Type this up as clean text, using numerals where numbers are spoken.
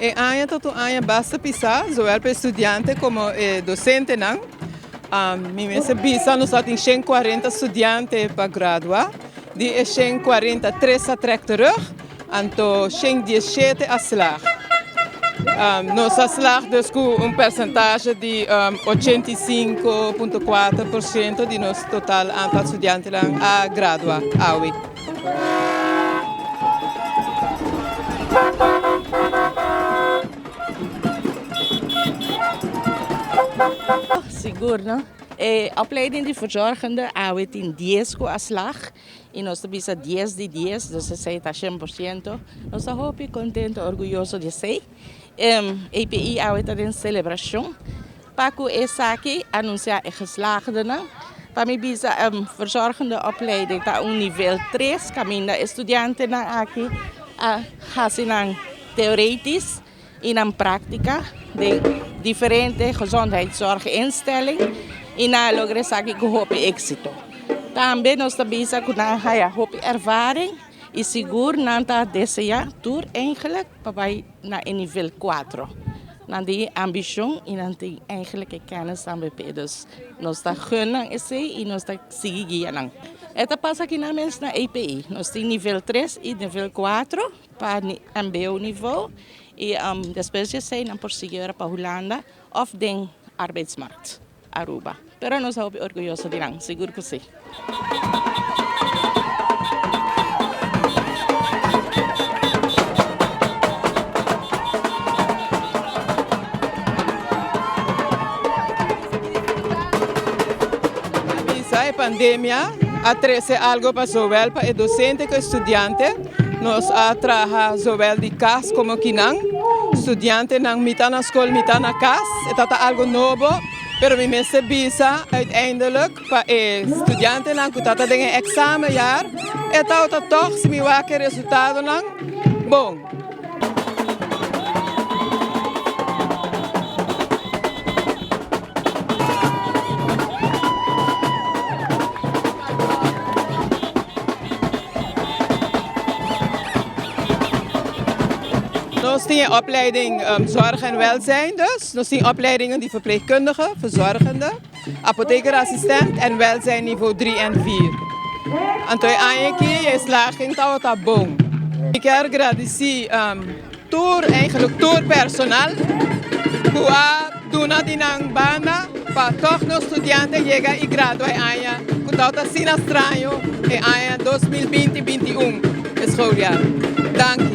E año tot año basta pisar, zowel para estudiante como docente não. Mi mese bisa nós tem 140 estudiantes para graduar. Die 143 a trek terug. Anto 117 a slag. Nós slag dus com percentage de 85,4% de nosso total aantal estudiantes a graduar. Seguro, não? A opleiding de verzorgende arbeid in 10 slag. E nós temos 10 de 10, dus 100%. Nós estamos contentes, orgulhosos de ser. EPI arbeid in celebração. Paco essa aqui anunciar geslaagden. Para mim, bisa verzorgende opleiding tá nível 3, caminho estudiante aqui fazem teoretisch e na prática de diferentes gezondheidszorginstellingen e na logres aqui com êxito. Também nós temos een ervaring e seguro nanta deseja tour eigenlijk para na nível 4. Na die ambition e na die eigenlijke kennis aan dus nós tá gunnen e nós tá seguindo. Eta passa aqui na mens na EPI. Nós tem nível 3 e nível 4 para MBO niveau e depois de zijn dan prosseguir para Holanda of den arbeidsmarkt Aruba. Pero nós somos orgulhosos de lang, seguro que sim. A pandemia atrese algo para zowel para o docente que o estudante. Nós trabalhamos zowel de casa como kinang. Estudante nang mita na escola, mita na casa. É algo novo, pero me messe bisa uiteindelijk para estudante nang kutata dengan examenjaar. É toch se me wakker resultado nang bom. Nós temos opleiding zorg en welzijn dus. Nós temos opleidingen die verpleegkundige, verzorgende, apothekerassistent en welzijn niveau 3 en 4. Então, aqui is slaging tá bom. Ik quero agradecer tourpersonal que dona dinang banda para todos os estudantes chegar e graduar aia. Que tá sina estranho em aia 2020-21 schooljaar. Dank.